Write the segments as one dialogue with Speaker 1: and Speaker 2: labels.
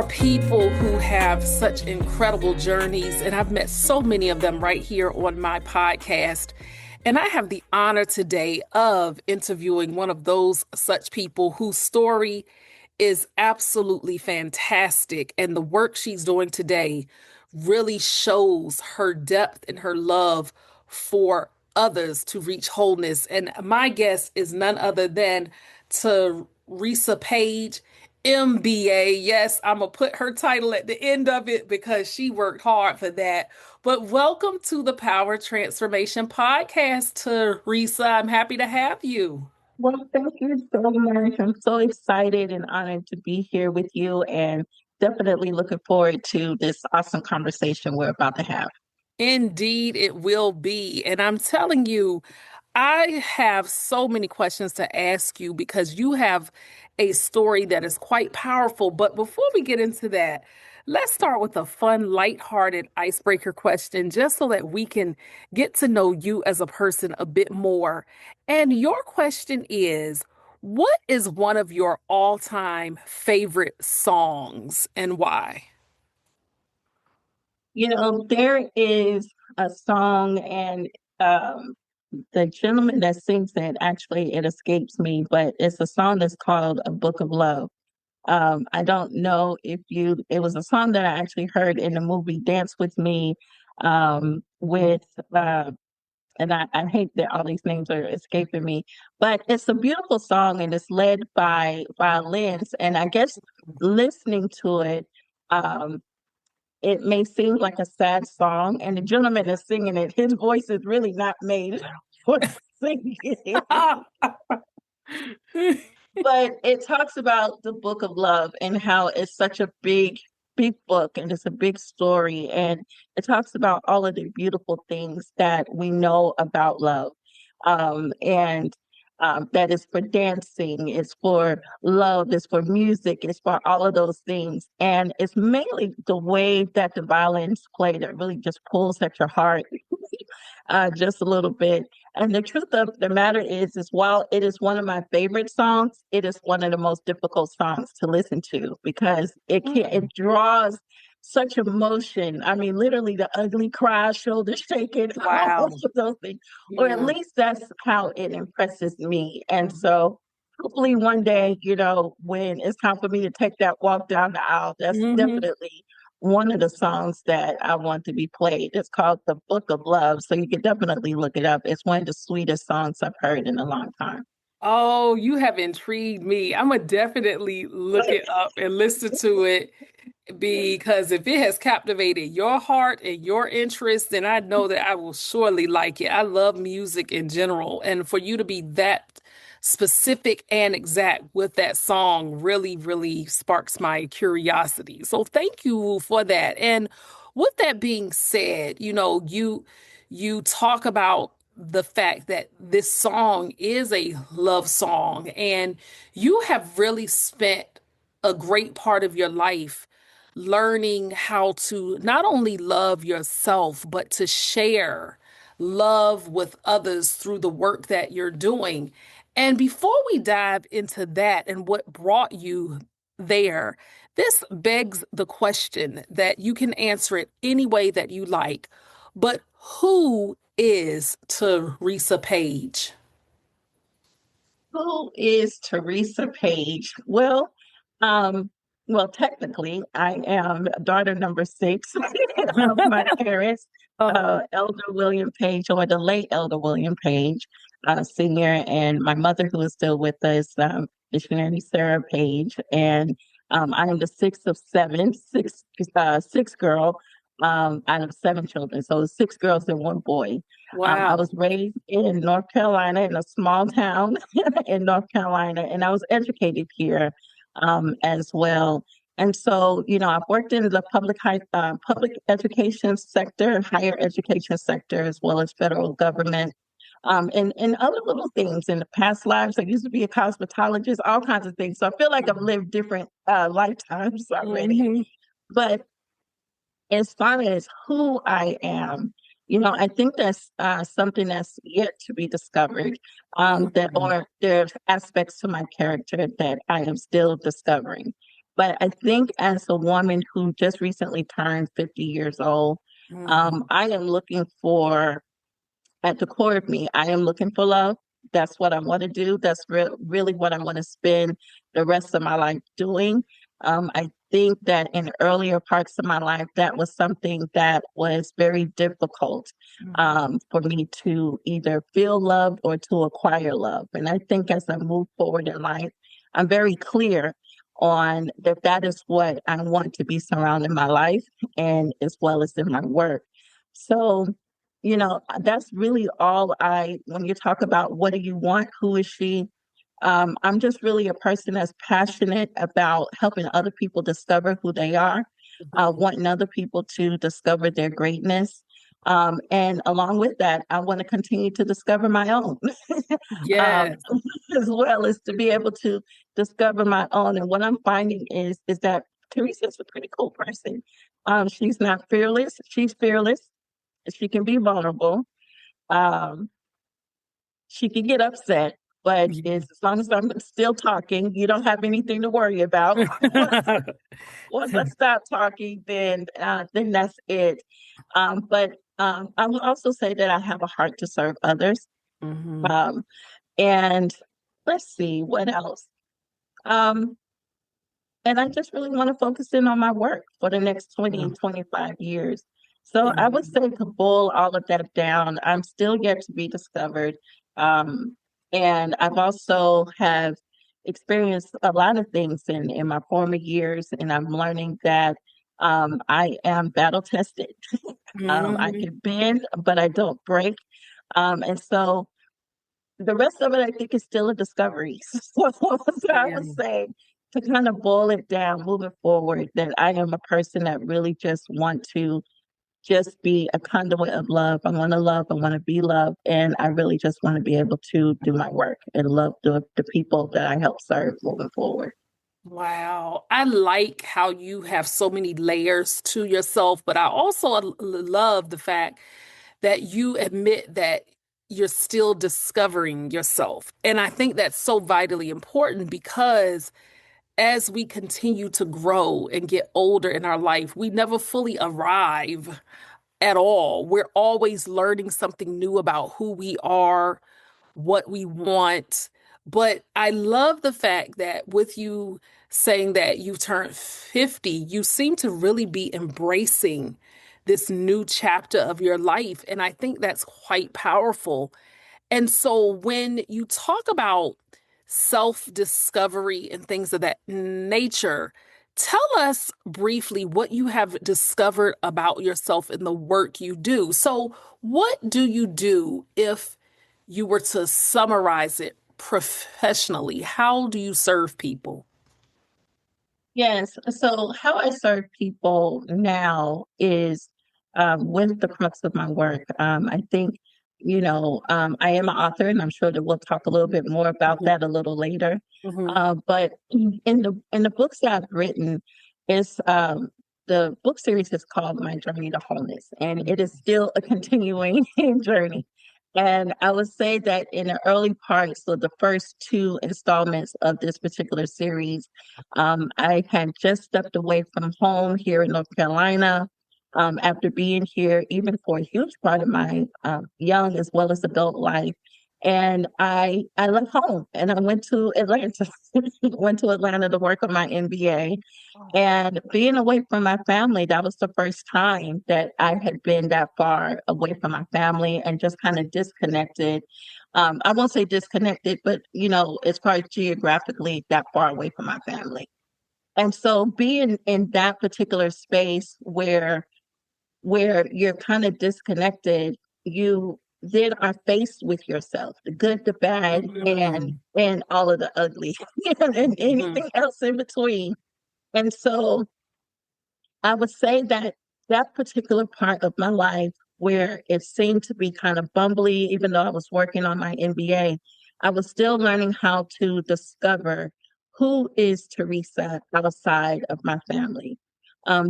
Speaker 1: people who have such incredible journeys, and I've met so many of them right here on my podcast. And I have the honor today of interviewing one of those such people whose story is absolutely fantastic. And the work she's doing today really shows her depth and her love for others to reach wholeness. And my guest is none other than Teresa Page, MBA. Yes, I'm going to put her title at the end of it because she worked hard for that. But welcome to the Power Transformation Podcast, Teresa. I'm happy to have you.
Speaker 2: Well, thank you so much. I'm so excited and honored to be here with you and definitely looking forward to this awesome conversation we're about to have.
Speaker 1: Indeed, it will be. And I'm telling you, I have so many questions to ask you because you have a story that is quite powerful. But before we get into that, let's start with a fun, lighthearted icebreaker question just so that we can get to know you as a person a bit more. And your question is, what is one of your all-time favorite songs and why?
Speaker 2: There is a song and the gentleman that sings it, actually, it escapes me, but it's a song that's called A Book of Love. I don't know it was a song that I actually heard in the movie Dance With Me with, and I hate that all these names are escaping me, but it's a beautiful song and it's led by violins. And I guess listening to it, um, it may seem like a sad song, and the gentleman that's singing it, his voice is really not made for singing it. But it talks about the book of love and how it's such a big book and it's a big story. And it talks about all of the beautiful things that we know about love. And that is for dancing, it's for love, it's for music, it's for all of those things. And it's mainly the way that the violins play that really just pulls at your heart just a little bit. And the truth of the matter is while it is one of my favorite songs, it is one of the most difficult songs to listen to because it draws such emotion. I mean, literally the ugly cry, shoulder shaking, all
Speaker 1: Wow.
Speaker 2: of those things. Or at least that's how it impresses me. And so hopefully one day, when it's time for me to take that walk down the aisle, that's definitely one of the songs that I want to be played. It's called The Book of Love. So you can definitely look it up. It's one of the sweetest songs I've heard in a long time.
Speaker 1: Oh, you have intrigued me. I'm gonna definitely look it up and listen to it because if it has captivated your heart and your interest, then I know that I will surely like it. I love music in general, and for you to be that specific and exact with that song really, really sparks my curiosity. So thank you for that. And with that being said, you talk about the fact that this song is a love song, and you have really spent a great part of your life learning how to not only love yourself, but to share love with others through the work that you're doing. And before we dive into that and what brought you there, this begs the question that you can answer it any way that you like. But who is Teresa Page?
Speaker 2: Who is Teresa Page? Technically, I am daughter number 6 of my parents, Elder William Page, or the late Elder William Page, Senior, and my mother, who is still with us, missionary Sarah Page. And I am the sixth of seven, six girl out of 7 children. So 6 girls and 1 boy. I
Speaker 1: Wow.
Speaker 2: was raised in North Carolina in a small town in North Carolina, and I was educated here as well. And so, I've worked in the public education sector, higher education sector, as well as federal government, and other little things in the past lives. I used to be a cosmetologist, all kinds of things. So I feel like I've lived different lifetimes already.
Speaker 1: Mhm.
Speaker 2: But as far as who I am, I think that's something that's yet to be discovered. There's aspects to my character that I am still discovering. But I think as a woman who just recently turned 50 years old,
Speaker 1: Mhm.
Speaker 2: I am looking for at the core of me, I am looking for love. That's what I want to do. That's really what I want to spend the rest of my life doing. I think that in earlier parts of my life, that was something that was very difficult
Speaker 1: Mhm.
Speaker 2: for me to either feel loved or to acquire love. And I think as I move forward in life, I'm very clear on that that is what I want to be surrounding my life and as well as in my work. So that's really all when you talk about what do you want, who is she? I'm just really a person that's passionate about helping other people discover who they are,
Speaker 1: Mhm.
Speaker 2: wanting other people to discover their greatness. And along with that, I want to continue to discover my own, um,
Speaker 1: Yes.
Speaker 2: as well as to be able to discover my own. And what I'm finding is that Teresa's a pretty cool person. She's not fearless. She's fearless. She can be vulnerable. Um, she can get upset, but as long as I'm still talking, you don't have anything to worry about. Once I stop talking, then that's it. But I will also say that I have a heart to serve others.
Speaker 1: Mhm.
Speaker 2: Um, and let's see what else. Um, And I just really want to focus in on my work for the next 20,
Speaker 1: Mhm.
Speaker 2: 25 years. So I would
Speaker 1: Mhm.
Speaker 2: say to boil all of that down, I'm still yet to be discovered. Um, and I've also have experienced a lot of things in my former years, and I'm learning that I am battle tested. I
Speaker 1: Mhm.
Speaker 2: can bend, but I don't break. And so the rest of it, I think, is still a discovery. So I
Speaker 1: Yeah.
Speaker 2: would say to kind of boil it down, moving forward, that I am a person that really just want to just be a conduit of love. I want to love, I want to be loved, and I really just want to be able to do my work and love the people that I help serve moving forward.
Speaker 1: Wow. I like how you have so many layers to yourself, but I also love the fact that you admit that you're still discovering yourself. And I think that's so vitally important because as we continue to grow and get older in our life, we never fully arrive at all. We're always learning something new about who we are, what we want. But I love the fact that with you saying that you turned 50, you seem to really be embracing this new chapter of your life. And I think that's quite powerful. And so when you talk about self-discovery and things of that nature, tell us briefly what you have discovered about yourself in the work you do. So, what do you do if you were to summarize it professionally? How do you serve people?
Speaker 2: Yes. So how I serve people now is with the crux of my work. I think, I am an author, and I'm sure that we'll talk a little bit more about
Speaker 1: Mhm.
Speaker 2: that a little later.
Speaker 1: Mhm.
Speaker 2: But in the books that I've written, is the book series is called My Journey to Wholeness, and it is still a continuing journey. And I would say that in the early parts, so the first two installments of this particular series, I had just stepped away from home here in North Carolina after being here even for a huge part of my young as well as adult life. And I left home and I went to Atlanta, went to Atlanta to work on my MBA. And being away from my family, that was the first time that I had been that far away from my family and just kind of disconnected. I won't say disconnected, but as far as geographically, that far away from my family. And so being in that particular space where you're kind of disconnected, you then are faced with yourself, the good, the bad, and
Speaker 1: Mhm.
Speaker 2: all of the ugly, and
Speaker 1: Mhm.
Speaker 2: anything else in between. And so I would say that that particular part of my life where it seemed to be kind of bumbly, even though I was working on my MBA, I was still learning how to discover who is Teresa outside of my family.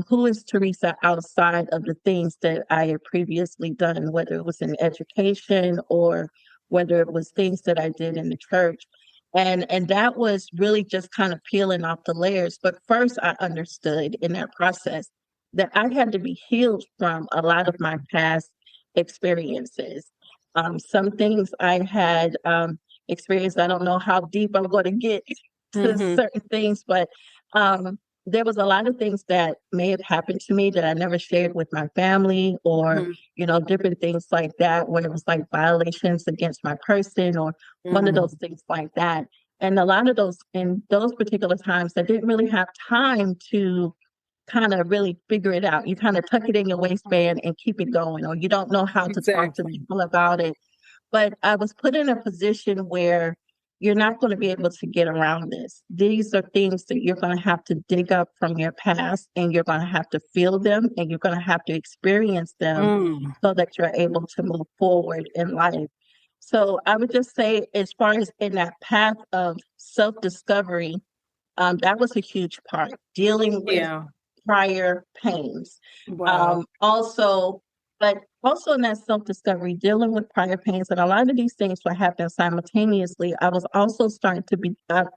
Speaker 2: Who is Teresa outside of the things that I had previously done, whether it was in education or whether it was things that I did in the church. And that was really just kind of peeling off the layers. But first, I understood in that process that I had to be healed from a lot of my past experiences. Some things I had experienced, I don't know how deep I'm going to get to
Speaker 1: Hmm.
Speaker 2: certain things, but um, there was a lot of things that may have happened to me that I never shared with my family, or,
Speaker 1: Hmm.
Speaker 2: different things like that, where it was like violations against my person, or one of those
Speaker 1: Hmm.
Speaker 2: things like that. And a lot of those, in those particular times, I didn't really have time to kind of really figure it out. You kind of tuck it in your waistband and keep it going, or you don't know how to talk to
Speaker 1: Exactly.
Speaker 2: people about it. But I was put in a position where you're not going to be able to get around this. These are things that you're going to have to dig up from your past, and you're going to have to feel them, and you're going to have to experience them
Speaker 1: Mm.
Speaker 2: so that you're able to move forward in life. So I would just say, as far as in that path of self-discovery, that was a huge part, dealing with
Speaker 1: Yeah.
Speaker 2: prior pains.
Speaker 1: Wow.
Speaker 2: Also, but also in that self-discovery, dealing with prior pains, and a lot of these things were happening simultaneously. I was also starting to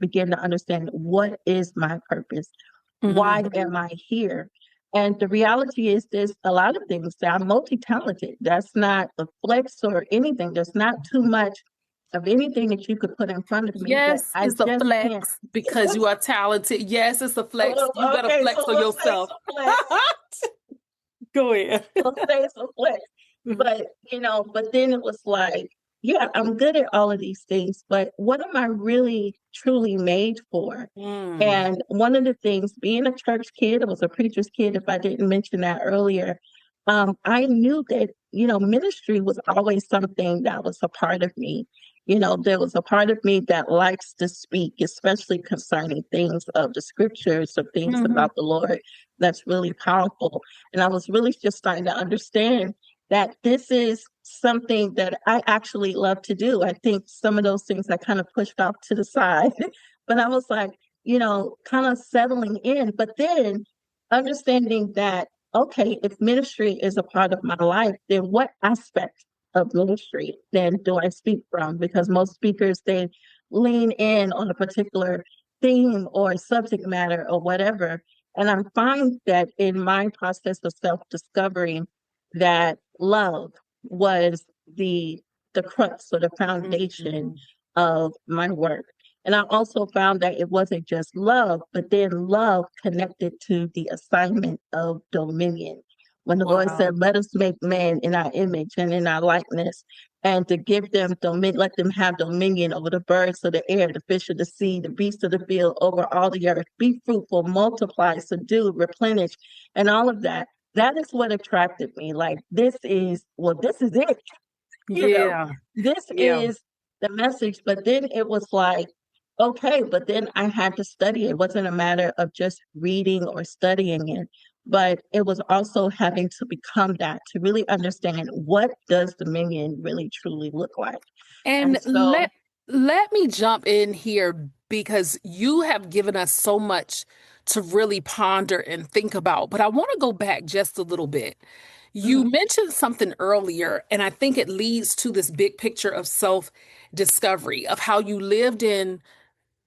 Speaker 2: begin to understand, what is my purpose? Why
Speaker 1: Hmm.
Speaker 2: am I here? And the reality is, there's a lot of things that I'm multi-talented. That's not a flex or anything. There's not too much of anything that you could put in front of me that
Speaker 1: Yes,
Speaker 2: I
Speaker 1: it's a
Speaker 2: just can't.
Speaker 1: flex because you are talented. Yes, it's a flex. You better
Speaker 2: Okay,
Speaker 1: flex
Speaker 2: so
Speaker 1: on
Speaker 2: we'll say
Speaker 1: yourself.
Speaker 2: some flex.
Speaker 1: Go ahead.
Speaker 2: We'll say some flex. But but then it was like, yeah, I'm good at all of these things, but what am I really truly made for?
Speaker 1: Mm.
Speaker 2: And one of the things, being a church kid, I was a preacher's kid, if I didn't mention that earlier, I knew that, ministry was always something that was a part of me. There was a part of me that likes to speak, especially concerning things of the scriptures, or things
Speaker 1: Hmm.
Speaker 2: about the Lord, that's really powerful. And I was really just starting to understand that this is something that I actually love to do. I think some of those things I kind of pushed off to the side, but I was like, kind of settling in. But then understanding that, okay, if ministry is a part of my life, then what aspect of ministry then do I speak from? Because most speakers, they lean in on a particular theme or subject matter or whatever. And I find that in my process of self-discovery, that love was the crux or the foundation
Speaker 1: Hmm.
Speaker 2: of my work. And I also found that it wasn't just love, but then love connected to the assignment of dominion. When the Lord
Speaker 1: Wow.
Speaker 2: said, "Let us make man in our image and in our likeness," and to give them dominion, let them have dominion over the birds of the air, the fish of the sea, the beasts of the field, over all the earth. Be fruitful, multiply, subdue, replenish, and all of that. That is what attracted me. Like, this is it. You know,
Speaker 1: Yeah.
Speaker 2: this
Speaker 1: Yeah.
Speaker 2: is the message. But then it was like, okay, but then I had to study. It wasn't a matter of just reading or studying it, but it was also having to become that, to really understand, what does dominion really truly look like. And
Speaker 1: And
Speaker 2: so,
Speaker 1: let me jump in here because you have given us so much to really ponder and think about. But I want to go back just a little bit. You
Speaker 2: mhm,
Speaker 1: mentioned something earlier, and I think it leads to this big picture of self-discovery, of how you lived in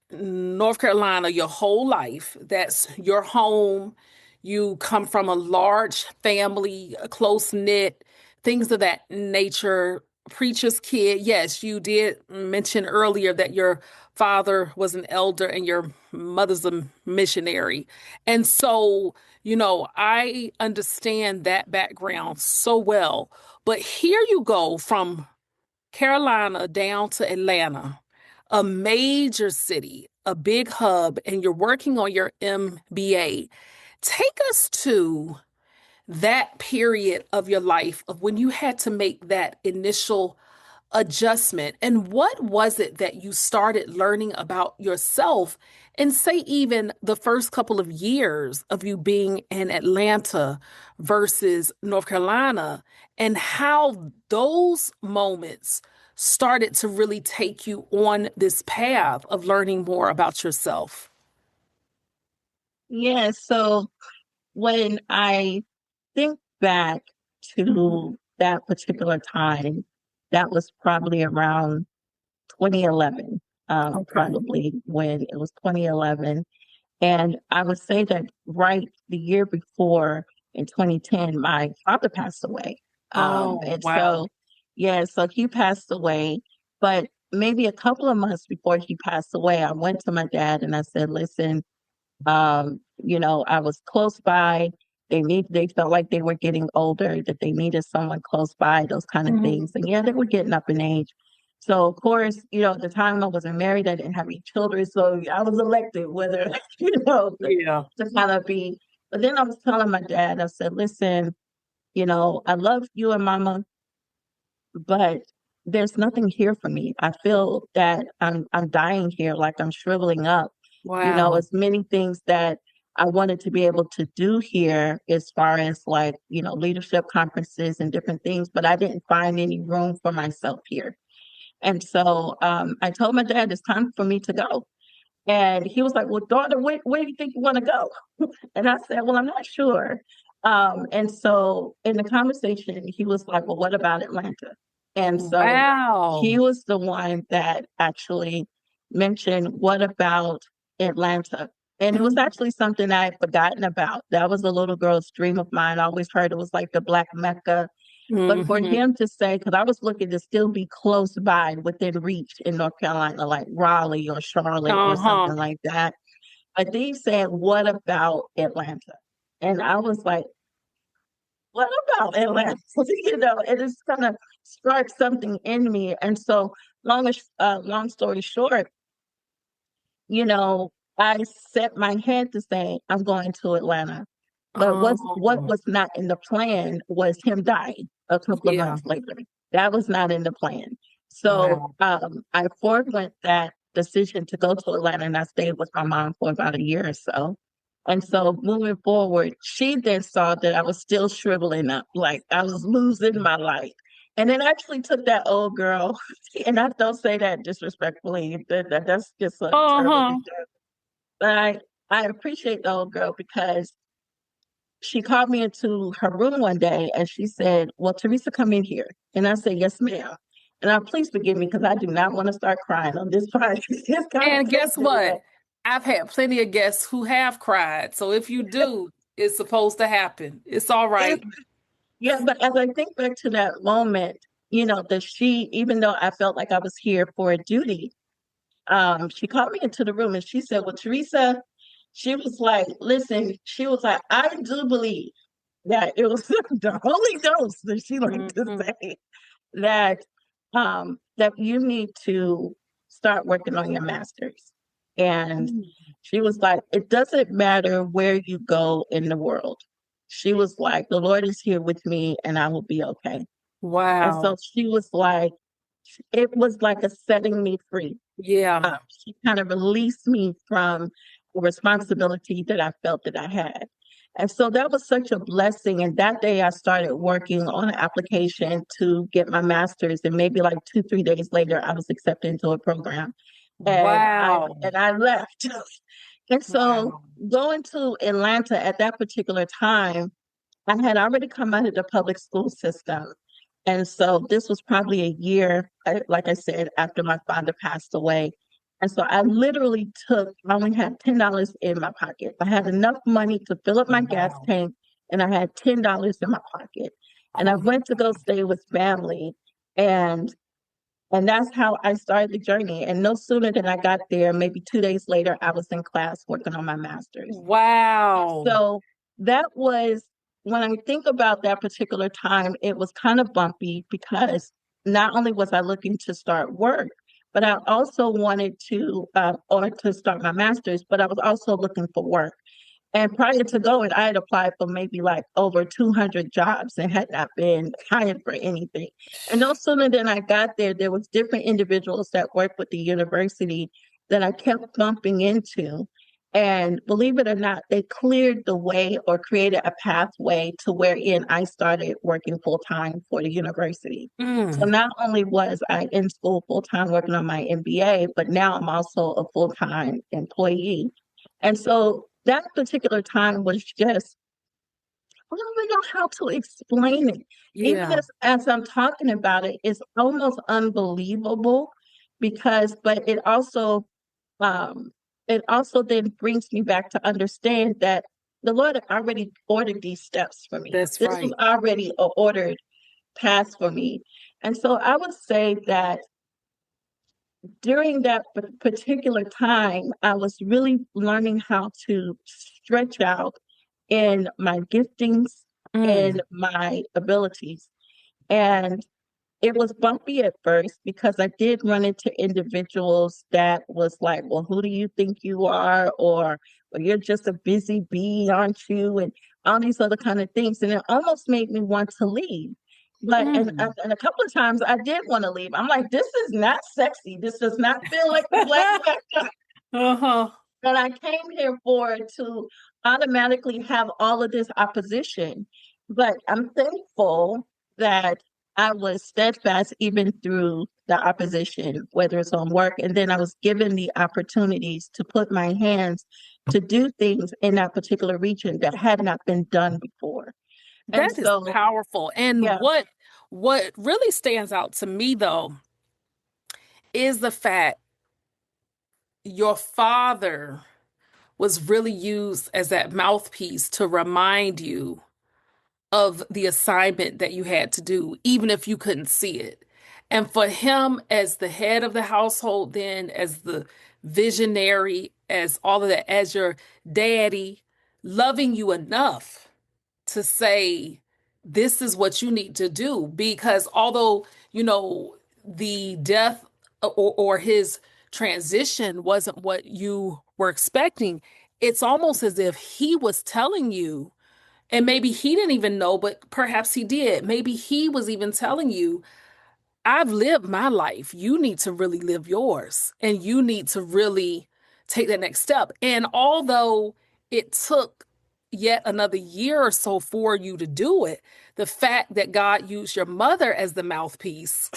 Speaker 1: North Carolina your whole life. That's your home. You come from a large family, a close knit, things of that nature. Preacher's kid. Yes, you did mention earlier that your father was an elder and your mother's a missionary. And so, I understand that background so well. But here you go from Carolina down to Atlanta, a major city, a big hub, and you're working on your MBA. Take us to that period of your life of when you had to make that initial adjustment. And what was it that you started learning about yourself? And say, even the first couple of years of you being in Atlanta versus North Carolina, and how those moments started to really take you on this path of learning more about yourself.
Speaker 2: yeah, so when I think back
Speaker 1: Mhm.
Speaker 2: to that particular time, that was probably around 2011.
Speaker 1: Okay.
Speaker 2: probably when it was 2011. And I would say that right the year before in 2010, my father passed away.
Speaker 1: Oh,
Speaker 2: And
Speaker 1: wow.
Speaker 2: so, yeah, so he passed away. But maybe a couple of months before he passed away, I went to my dad and I said, listen, I was close by. They felt like they were getting older, that they needed someone close by, those kind of
Speaker 1: Mhm.
Speaker 2: things. And yeah, they were getting up in age. So of course, at the time I wasn't married, I didn't have any children. So I was elected whether,
Speaker 1: Yeah.
Speaker 2: to kind of be. But then I was telling my dad, I said, listen, I love you and mama, but there's nothing here for me. I feel that I'm dying here, like I'm shriveling up.
Speaker 1: Wow.
Speaker 2: As many things that I wanted to be able to do here as far as like, leadership conferences and different things, but I didn't find any room for myself here. And so I told my dad it's time for me to go. And he was like, well, daughter, where do you think you want to go? And I said, well, I'm not sure. And so in the conversation, he was like, well, what about Atlanta? And so he
Speaker 1: Wow.
Speaker 2: was the one that actually mentioned, what about Atlanta? And it was
Speaker 1: Mhm.
Speaker 2: actually something I had forgotten about. That was a little girl's dream of mine. I always heard it was like the Black Mecca. But for
Speaker 1: Mhm.
Speaker 2: him to say, because I was looking to still be close by within reach in North Carolina, like Raleigh or Charlotte or
Speaker 1: Uh-huh.
Speaker 2: something like that. But they said, what about Atlanta? And I was like, what about Atlanta? It just kind of sparked something in me. And so, long story short, you know, I set my head to say, I'm going to Atlanta. But what
Speaker 1: Oh,
Speaker 2: was not in the plan was him dying a couple of
Speaker 1: yeah.
Speaker 2: months later. That was not in the plan. So
Speaker 1: Wow.
Speaker 2: I forwent that decision to go to Atlanta and I stayed with my mom for about a year or so. And so moving forward, she then saw that I was still shriveling up, like I was losing my life. And then actually took that old girl, and I don't say that disrespectfully. That's just a terrible thing
Speaker 1: Uh-huh.
Speaker 2: to do. But I appreciate the old girl because she called me into her room one day and she said, well, Teresa, come in here. And I said, yes, ma'am. And please forgive me because I do not want to start crying on this part, this
Speaker 1: And
Speaker 2: conversation.
Speaker 1: guess what? I've had plenty of guests who have cried. So if you do, it's supposed to happen. It's all
Speaker 2: It's,
Speaker 1: right.
Speaker 2: yeah, but as I think back to that moment, that even though I felt like I was here for a duty, she called me into the room and she said, well, Teresa, she was like, listen, she was like, I do believe that it was the Holy Ghost that she liked to
Speaker 1: Mhm.
Speaker 2: say that that you need to start working on your master's. And she was like, it doesn't matter where you go in the world. She was like, the Lord is here with me and I will be okay. And so
Speaker 1: Wow.
Speaker 2: she was like, it was like a setting me free.
Speaker 1: Yeah.
Speaker 2: She kind of released me from the responsibility that I felt that I had. And so that was such a blessing. And that day I started working on an application to get my master's. And maybe like 2, 3 days later, I was accepted into a program. And I
Speaker 1: Wow.
Speaker 2: and I left. And so
Speaker 1: Wow.
Speaker 2: going to Atlanta at that particular time, I had already come out of the public school system. And so this was probably a year, like I said, after my father passed away. And so I only had $10 in my pocket. I had enough money to fill up my gas
Speaker 1: Wow.
Speaker 2: tank, and I had $10 in my pocket. And I
Speaker 1: Oh,
Speaker 2: went to go stay with family. And and that's how I started the journey. And no sooner than I got there, maybe 2 days later, I was in class working on my master's.
Speaker 1: wow.
Speaker 2: So that was when I think about that particular time, it was kind of bumpy because not only was I looking to start work, but I also wanted or to start my master's, but I was also looking for work. And prior to going, I had applied for maybe like over 200 jobs and had not been hired for anything. And no sooner than I got there, there was different individuals that worked with the university that I kept bumping into. And believe it or not, they cleared the way or created a pathway to wherein I started working full time for the university. So
Speaker 1: Mm.
Speaker 2: not only was I in school full time working on my MBA, but now I'm also a full time employee. And so that particular time was just, I don't even know how to explain it. Even
Speaker 1: Yeah.
Speaker 2: as I'm talking about it, it's almost unbelievable but um, it also then brings me back to understand that the Lord had already ordered these steps for me.
Speaker 1: That's
Speaker 2: This was
Speaker 1: right.
Speaker 2: already a ordered path for me. And so I would say that during that particular time, I was really learning how to stretch out in my giftings
Speaker 1: Mm,
Speaker 2: and my abilities. And it was bumpy at first because I did run into individuals that was like, well, who do you think you are? Or, well, you're just a busy bee, aren't you? And all these other kind of things. And it almost made me want to leave. But
Speaker 1: mm.
Speaker 2: and a couple of times I did want to leave. I'm like, this is not sexy. This does not feel like the black
Speaker 1: Uh-huh.
Speaker 2: that I came here for to automatically have all of this opposition. But I'm thankful that I was steadfast even through the opposition, whether it's on work. And then I was given the opportunities to put my hands to do things in that particular region that had not been done before. And
Speaker 1: That is
Speaker 2: so,
Speaker 1: powerful. And
Speaker 2: yeah,
Speaker 1: what really stands out to me though is the fact your father was really used as that mouthpiece to remind you of the assignment that you had to do, even if you couldn't see it. And for him, as the head of the household, then as the visionary, as all of that, as your daddy, loving you enough to say, this is what you need to do. Because although, the death or his transition wasn't what you were expecting, it's almost as if he was telling you, and maybe he didn't even know, but perhaps he did. Maybe he was even telling you, I've lived my life. You need to really live yours, and you need to really take that next step. And although it took yet another year or so for you to do it, the fact that God used your mother as the mouthpiece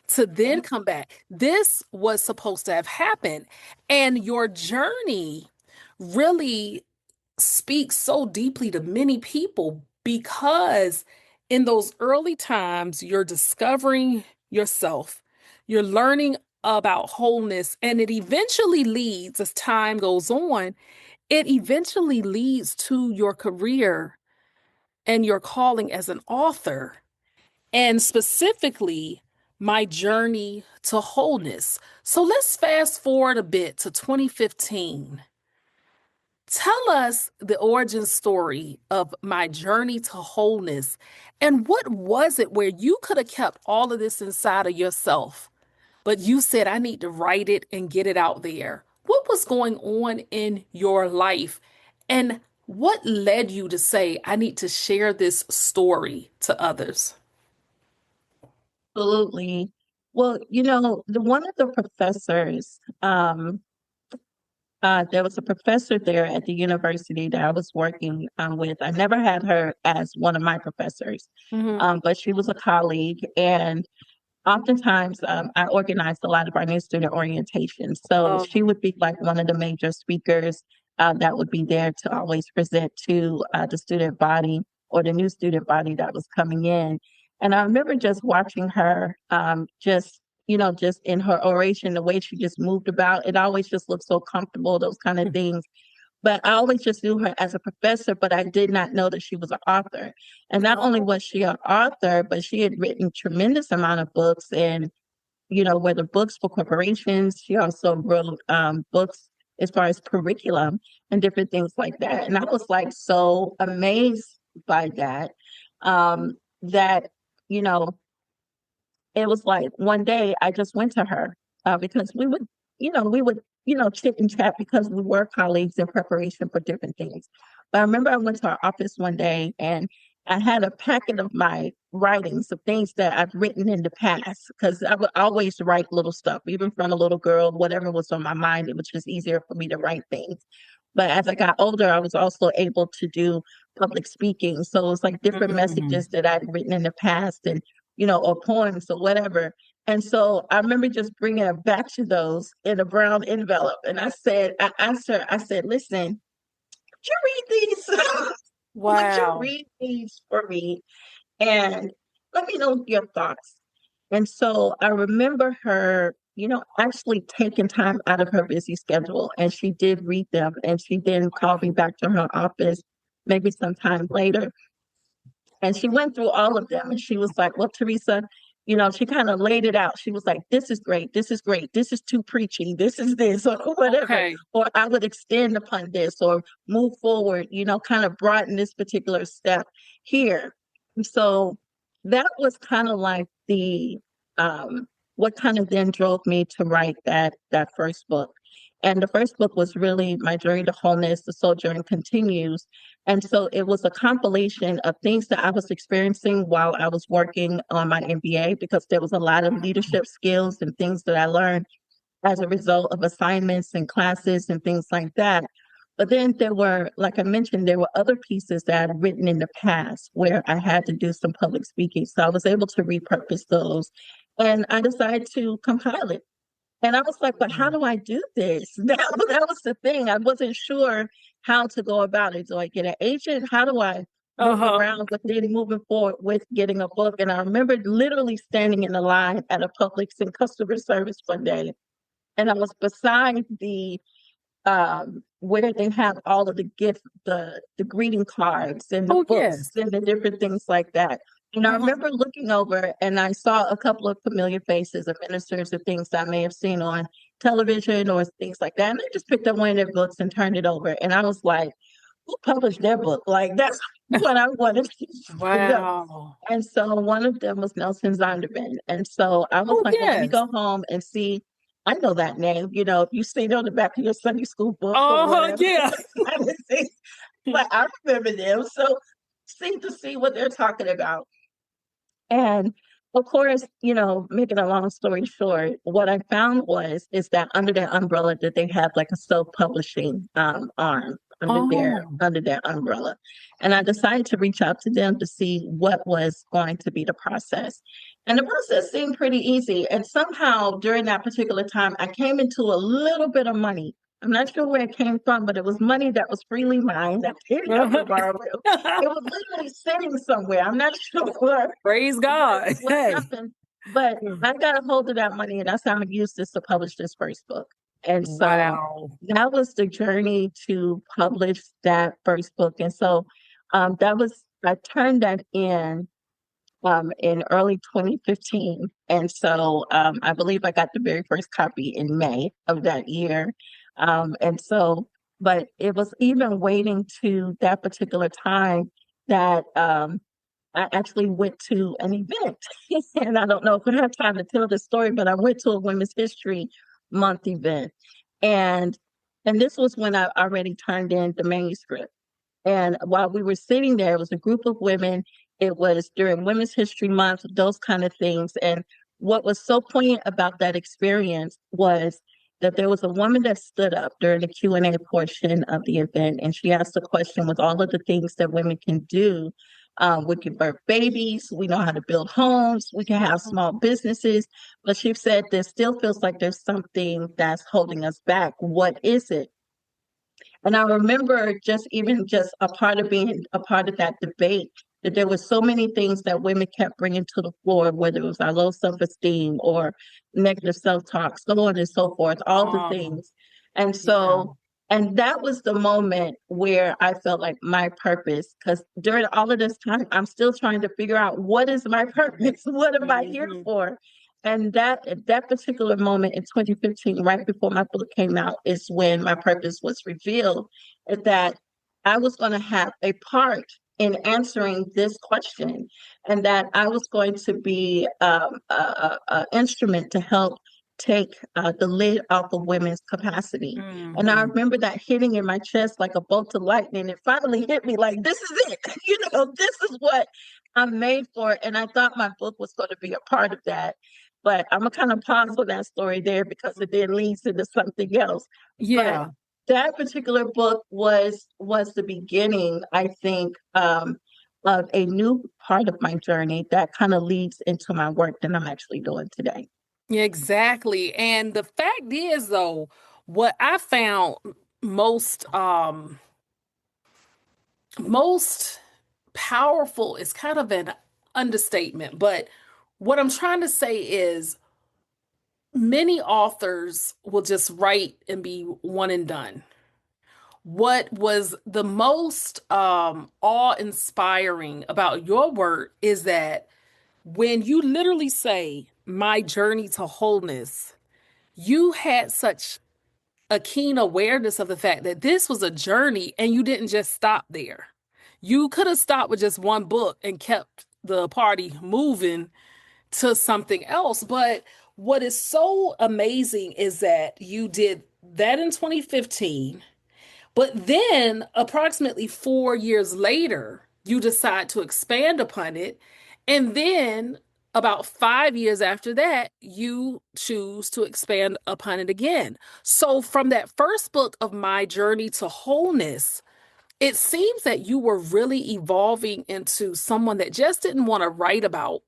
Speaker 1: to then come back, this was supposed to have happened. And your journey really speaks so deeply to many people because in those early times, you're discovering yourself, you're learning about wholeness, and it eventually leads, as time goes on, it eventually leads to your career and your calling as an author, and specifically, my journey to wholeness. So let's fast forward a bit to 2015. Tell us the origin story of my journey to wholeness. And what was it where you could have kept all of this inside of yourself, but you said, I need to write it and get it out there? What was going on in your life? And what led you to say, I need to share this story to others?
Speaker 2: absolutely. Well, the one of the professors, there was a professor there at the university that I was working with. I never had her as one of my professors,
Speaker 1: Hmm.
Speaker 2: but she was a colleague. And oftentimes, I organized a lot of our new student orientation. So
Speaker 1: Oh,
Speaker 2: she would be like one of the major speakers that would be there to always present to the student body or the new student body that was coming in. And I remember just watching her, just in her oration, the way she just moved about. It always just looked so comfortable, those kind of things. But I always just knew her as a professor, but I did not know that she was an author. And not only
Speaker 1: oh.
Speaker 2: was she an author, but she had written tremendous amount of books and, whether books for corporations, she also wrote books as far as curriculum and different things like that. And I was like so amazed by that, that, you know, it was like one day I just went to her because we would chit and chat because we were colleagues in preparation for different things. But I remember I went to her office one day and I had a packet of my writings of things that I've written in the past because I would always write little stuff, even from a little girl, whatever was on my mind. It was just easier for me to write things. But as I got older, I was also able to do public speaking. So it was like different
Speaker 1: Mm.
Speaker 2: messages that I'd written in the past and or poems or whatever. And so I remember just bringing a batch of those in a brown envelope. And I asked her, I said, listen, would you read these? Would you
Speaker 1: Wow.
Speaker 2: read these for me? And let me know your thoughts. And so I remember her actually taken time out of her busy schedule, and she did read them, and she then called me back to her office maybe sometime later, and she went through all of them, and she was like, well, Teresa, she kind of laid it out. She was like, this is great, this is great, this is too preachy, this is this, or whatever,
Speaker 1: Okay.
Speaker 2: or I would extend upon this, or move forward, kind of broaden this particular step here. And so that was kind of like the what kind of then drove me to write that first book. And the first book was really my journey to wholeness, the soul journey continues. And so it was a compilation of things that I was experiencing while I was working on my MBA, because there was a lot of leadership skills and things that I learned as a result of assignments and classes and things like that. But then there were, like I mentioned, there were other pieces that I'd written in the past where I had to do some public speaking. So I was able to repurpose those. And I decided to compile it. And I was like, but how do I do this? That was the thing. I wasn't sure how to go about it. Do I get an agent? How do I move
Speaker 1: Uh-huh.
Speaker 2: around with then moving forward with getting a book? And I remember literally standing in the line at a Publix in customer service one day. And I was beside the where they have all of the the greeting cards and the
Speaker 1: Oh,
Speaker 2: books
Speaker 1: yes.
Speaker 2: and the different things like that. And I
Speaker 1: Uh-huh.
Speaker 2: remember looking over and I saw a couple of familiar faces of ministers and things that I may have seen on television or things like that. And I just picked up one of their books and turned it over. And I was like, who published their book? Like that's what I wanted to know.
Speaker 1: Wow.
Speaker 2: And so one of them was Nelson Zondervan. And so I was
Speaker 1: Oh,
Speaker 2: like, well, let me
Speaker 1: yes.
Speaker 2: go home and see. I know that name, if you see it on the back of your Sunday school book or
Speaker 1: Uh-huh.
Speaker 2: whatever.
Speaker 1: Yeah.
Speaker 2: kind of thing. But I remember them. So see what they're talking about. And of course, making a long story short, what I found is that under their umbrella that they have like a self-publishing arm
Speaker 1: Oh.
Speaker 2: under their umbrella. And I decided to reach out to them to see what was going to be the process. And the process seemed pretty easy. And somehow during that particular time, I came into a little bit of money. I'm not sure where it came from, but it was money that was freely mine. I didn't have to borrow it. It was literally sitting somewhere. I'm not sure
Speaker 1: Praise
Speaker 2: what
Speaker 1: God.
Speaker 2: what
Speaker 1: Hey.
Speaker 2: happened, but I got a hold of that money, and that's how I used this to publish this first book. And so
Speaker 1: Wow.
Speaker 2: that was the journey to publish that first book. And so that was I turned that in early 2015. And so I believe I got the very first copy in May of that year. And so, but it was even waiting to that particular time that I actually went to an event. And I don't know if we have time to tell this story, but I went to a Women's History Month event. And and this was when I already turned in the manuscript. And while we were sitting there, it was a group of women. It was during Women's History Month, those kind of things. And what was so poignant about that experience was that there was a woman that stood up during the Q&A portion of the event, and she asked a question with all of the things that women can do. We can birth babies, we know how to build homes, we can have small businesses, but she said there still feels like there's something that's holding us back. What is it? And I remember just a part of being a part of that debate, that there were so many things that women kept bringing to the floor, whether it was our low self-esteem or negative self-talk, so on and so forth, all the
Speaker 1: Oh,
Speaker 2: things. And
Speaker 1: yeah.
Speaker 2: so, and that was the moment where I felt like my purpose, because during all of this time, I'm still trying to figure out what is my purpose? What am I here
Speaker 1: Mhm.
Speaker 2: for? And that particular moment in 2015, right before my book came out, is when my purpose was revealed, is that I was going to have a part in answering this question, and that I was going to be a instrument to help take the lid off of women's capacity. And I
Speaker 1: Mhm.
Speaker 2: remember that hitting in my chest like a bolt of lightning. It finally hit me like, this is it. This is what I'm made for. And I thought my book was going to be a part of that. But I'm gonna kind of pause on that story there because it then leads into something else. But
Speaker 1: Yeah.
Speaker 2: that particular book was the beginning, I think, of a new part of my journey that kind of leads into my work that I'm actually doing today.
Speaker 1: Yeah, exactly. And the fact is though, what I found most most powerful is kind of an understatement, but what I'm trying to say is Many authors will just write and be one and done. What was the most awe-inspiring about your work is that when you literally say, my journey to wholeness, you had such a keen awareness of the fact that this was a journey and you didn't just stop there. You could have stopped with just one book and kept the party moving to something else. But what is so amazing is that you did that in 2015, but then approximately 4 years later, you decide to expand upon it. And then about 5 years after that, you choose to expand upon it again. So from that first book of My Journey to Wholeness, it seems that you were really evolving into someone that just didn't want to write about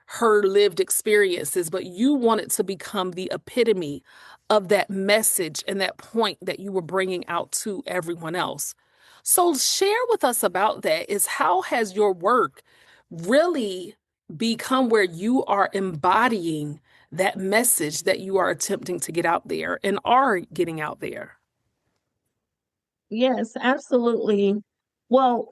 Speaker 1: her lived experiences, but you wanted to become the epitome of that message and that point that you were bringing out to everyone else. So, share with us about that is how has your work really become where you are embodying that message that you are attempting to get out there and are getting out there?
Speaker 2: Yes, absolutely. Well,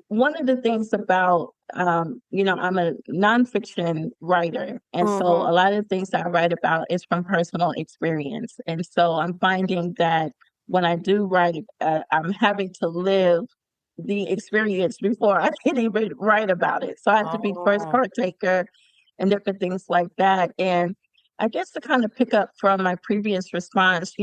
Speaker 2: one of the things about, I'm a nonfiction writer. And so
Speaker 1: Mm-hmm.
Speaker 2: a lot of the things that I write about is from personal experience. And so I'm finding that when I do write, I'm having to live the experience before I can even write about it. So I have to be first
Speaker 1: Oh.
Speaker 2: partaker and different things like that. And I guess to kind of pick up from my previous response,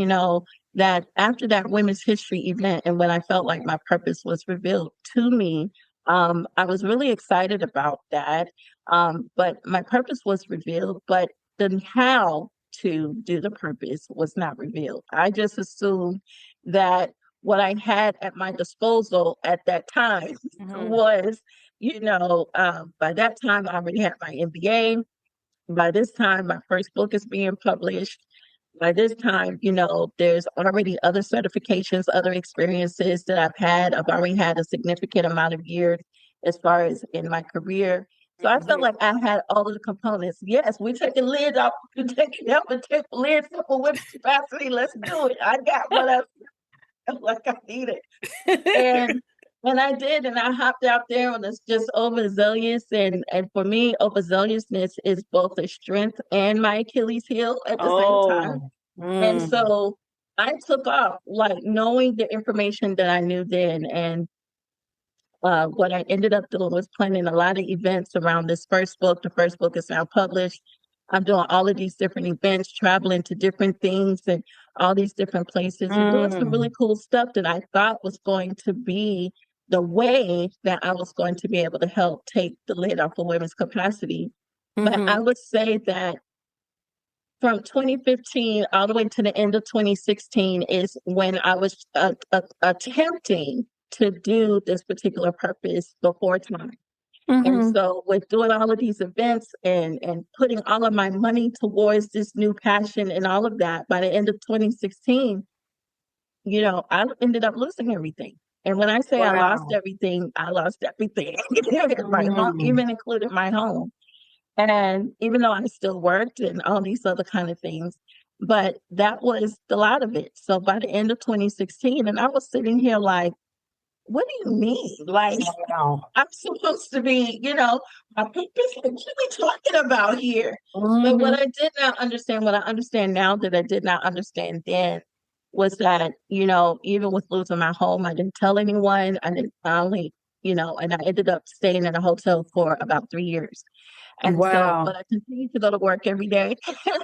Speaker 2: that after that women's history event and when I felt like my purpose was revealed to me, I was really excited about that. But my purpose was revealed, but then how to do the purpose was not revealed. I just assumed that what I had at my disposal at that time
Speaker 1: Mhm.
Speaker 2: was, by that time I already had my MBA. By this time, my first book is being published. By this time, there's already other certifications, other experiences that I've had. I've already had a significant amount of years as far as in my career. So I felt
Speaker 1: Mhm.
Speaker 2: like I had all of the components. Yes, we're taking lids off, we're taking out the tip lids for women's capacity. Let's do it. I got what I felt like I needed. And I did, and I hopped out there and it's just overzealous. And for me, overzealousness is both a strength and my Achilles heel at the same time.
Speaker 1: Oh.
Speaker 2: And
Speaker 1: Mm.
Speaker 2: so I took off, like knowing the information that I knew then. And what I ended up doing was planning a lot of events around this first book. The first book is now published. I'm doing all of these different events, traveling to different things and all these different places and doing some really
Speaker 1: Mm.
Speaker 2: cool stuff that I thought was going to be the way that I was going to be able to help take the lid off of women's capacity. But I
Speaker 1: Mhm.
Speaker 2: would say that from 2015 all the way to the end of 2016 is when I was attempting to do this particular purpose before time. And
Speaker 1: Mhm.
Speaker 2: so with doing all of these events and putting all of my money towards this new passion and all of that, by the end of 2016, I ended up losing everything. And when I say
Speaker 1: Wow.
Speaker 2: I lost everything. My home,
Speaker 1: Mm.
Speaker 2: even included my home. And even though I still worked and all these other kind of things, but that was the lot of it. So by the end of 2016, and I was sitting here like, what do you mean? Like,
Speaker 1: Wow.
Speaker 2: I'm supposed to be, my purpose, like, what are we talking about here? But what
Speaker 1: Mhm.
Speaker 2: I did not understand, what I understand now that I did not understand then, was that, even with losing my home, I didn't tell anyone. I didn't I only, and I ended up staying in a hotel for about 3 years. And so,
Speaker 1: Wow.
Speaker 2: but I continued to go to work every day.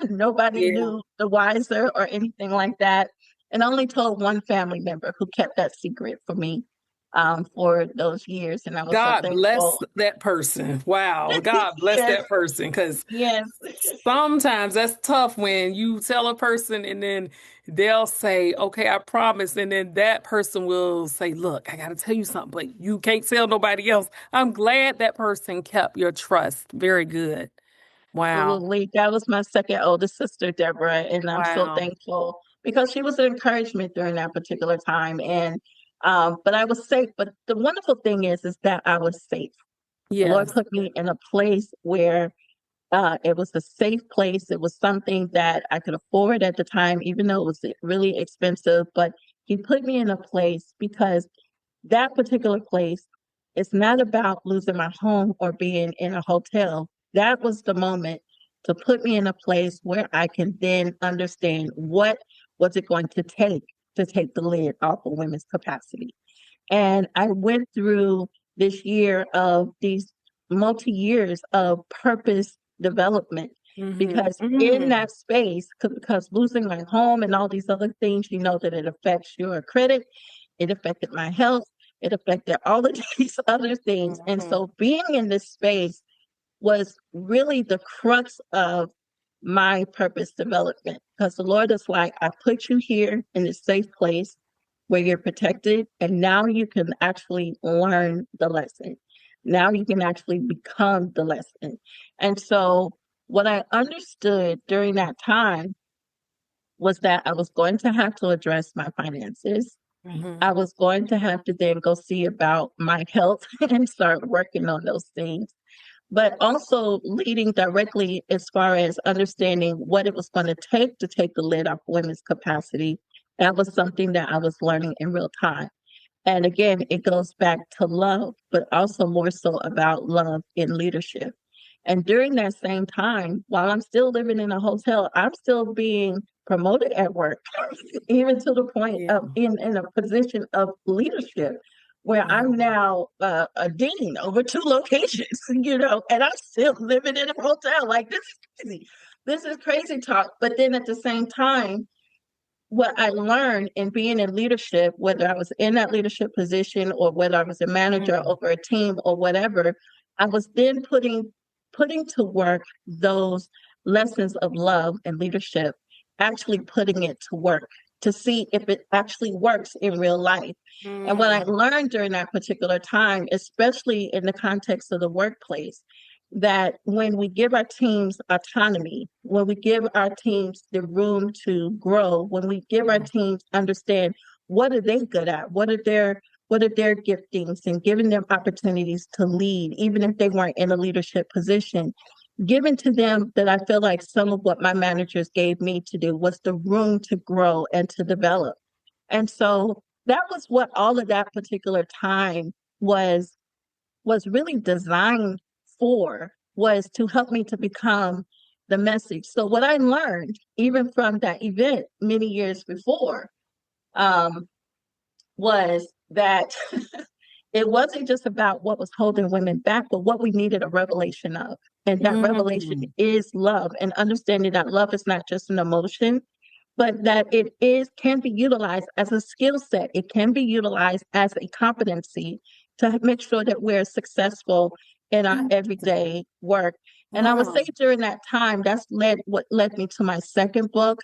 Speaker 2: Nobody
Speaker 1: Yeah.
Speaker 2: knew the wiser or anything like that. And I only told one family member who kept that secret for me for those years. And I was so
Speaker 1: God bless
Speaker 2: thankful.
Speaker 1: that person. Wow. God bless
Speaker 2: Yes,
Speaker 1: that person because
Speaker 2: yes.
Speaker 1: sometimes that's tough when you tell a person and then they'll say, okay, I promise. And then that person will say, look, I got to tell you something, but you can't tell nobody else. I'm glad that person kept your trust. Very good. Wow.
Speaker 2: Absolutely. That was my second oldest sister, Deborah. And I'm so
Speaker 1: Wow.
Speaker 2: thankful because she was an encouragement during that particular time. And but I was safe. But the wonderful thing is that I was safe. The Lord
Speaker 1: Yes.
Speaker 2: put me in a place where It was a safe place. It was something that I could afford at the time, even though it was really expensive. But he put me in a place because that particular place is not about losing my home or being in a hotel. That was the moment to put me in a place where I can then understand what was it going to take the lid off of women's capacity. And I went through this year of these multi years of purpose development
Speaker 1: Mm-hmm.
Speaker 2: because in
Speaker 1: Mm-hmm.
Speaker 2: that space, because losing my home and all these other things, you know that it affects your credit, it affected my health, it affected all of these other things. And
Speaker 1: Mm-hmm.
Speaker 2: so being in this space was really the crux of my purpose development because the Lord is like, I put you here in a safe place where you're protected, and now you can actually learn the lesson. Now you can actually become the lesson. And so, what I understood during that time was that I was going to have to address my finances.
Speaker 1: Mm-hmm.
Speaker 2: I was going to have to then go see about my health and start working on those things, but also leading directly as far as understanding what it was going to take the lid off women's capacity. That was something that I was learning in real time. And again, it goes back to love, but also more so about love in leadership. And during that same time, while I'm still living in a hotel, I'm still being promoted at work, even to the point
Speaker 1: Yeah.
Speaker 2: of in a position of leadership where I'm
Speaker 1: Wow.
Speaker 2: now a dean over two locations, and I'm still living in a hotel. Like, this is crazy. This is crazy talk. But then at the same time, what I learned in being in leadership, whether I was in that leadership position or whether I was a manager
Speaker 1: Mm-hmm.
Speaker 2: over a team or whatever, I was then putting to work those lessons of love and leadership, actually putting it to work to see if it actually works in real life. And what I
Speaker 1: Mm-hmm.
Speaker 2: learned during that particular time, especially in the context of the workplace, that when we give our teams autonomy, when we give our teams the room to grow, when we give our teams understand what are they good at, what are their giftings, and giving them opportunities to lead, even if they weren't in a leadership position, given to them that I feel like some of what my managers gave me to do was the room to grow and to develop. And so that was what all of that particular time was was really designed for, was to help me to become the message. So what I learned, even from that event many years before, um, was that it wasn't just about what was holding women back, but what we needed a revelation of. And that revelation
Speaker 1: Mm-hmm.
Speaker 2: is love, and understanding that love is not just an emotion, but that it is can be utilized as a skill set. It can be utilized as a competency to make sure that we're successful in our everyday work. And I would say
Speaker 1: Wow.
Speaker 2: during that time, that's led what led me to my second book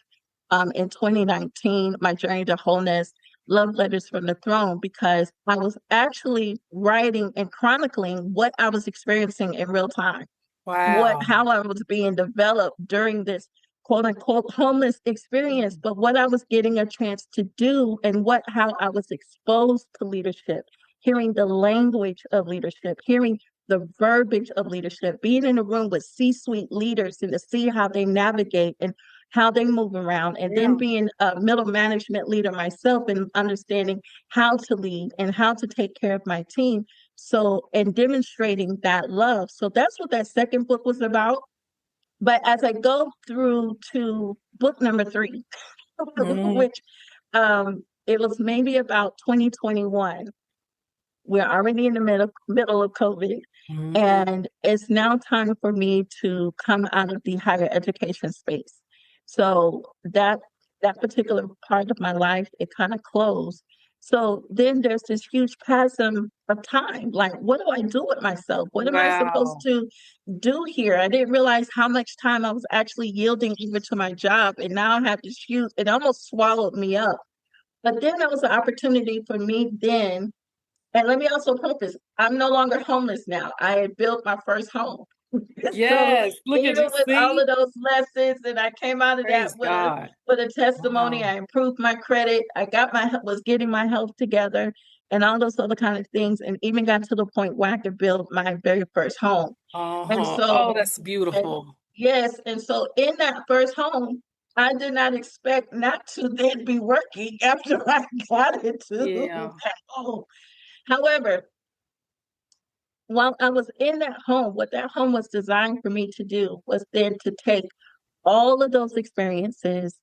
Speaker 2: in 2019, My Journey to Wholeness, Love Letters from the Throne, because I was actually writing and chronicling what I was experiencing in real time, what
Speaker 1: Wow.
Speaker 2: how I was being developed during this quote unquote homeless experience, but what I was getting a chance to do and what how I was exposed to leadership, hearing the language of leadership, hearing the verbiage of leadership, being in a room with C-suite leaders and to see how they navigate and how they move around, and then
Speaker 1: Yeah.
Speaker 2: being a middle management leader myself and understanding how to lead and how to take care of my team. So, and demonstrating that love. So that's what that second book was about. But as I go through to book number three,
Speaker 1: Mm-hmm.
Speaker 2: which it was maybe about 2021, we're already in the middle of COVID,
Speaker 1: Mm-hmm.
Speaker 2: and it's now time for me to come out of the higher education space. So that particular part of my life, it kind of closed. So then there's this huge chasm of time. Like, what do I do with myself? What am I supposed
Speaker 1: Wow.
Speaker 2: to do here? I didn't realize how much time I was actually yielding even to my job. And now I have this huge, it almost swallowed me up. But then there was an opportunity for me then, and let me also preface, I'm no longer homeless now. I had built my first home. So
Speaker 1: Yes. Look at
Speaker 2: even
Speaker 1: you.
Speaker 2: with all
Speaker 1: See?
Speaker 2: of those lessons, and I came out of that
Speaker 1: Praise God.
Speaker 2: with a testimony.
Speaker 1: Wow.
Speaker 2: I improved my credit. I got was getting my health together, and all those other kind of things, and even got to the point where I could build my very first home. And
Speaker 1: Uh-huh.
Speaker 2: so,
Speaker 1: Oh, that's
Speaker 2: and
Speaker 1: beautiful.
Speaker 2: yes, and so in that first home, I did not expect not to then be working after I got into
Speaker 1: Yeah.
Speaker 2: that home. However, while I was in that home, what that home was designed for me to do was then to take all of those experiences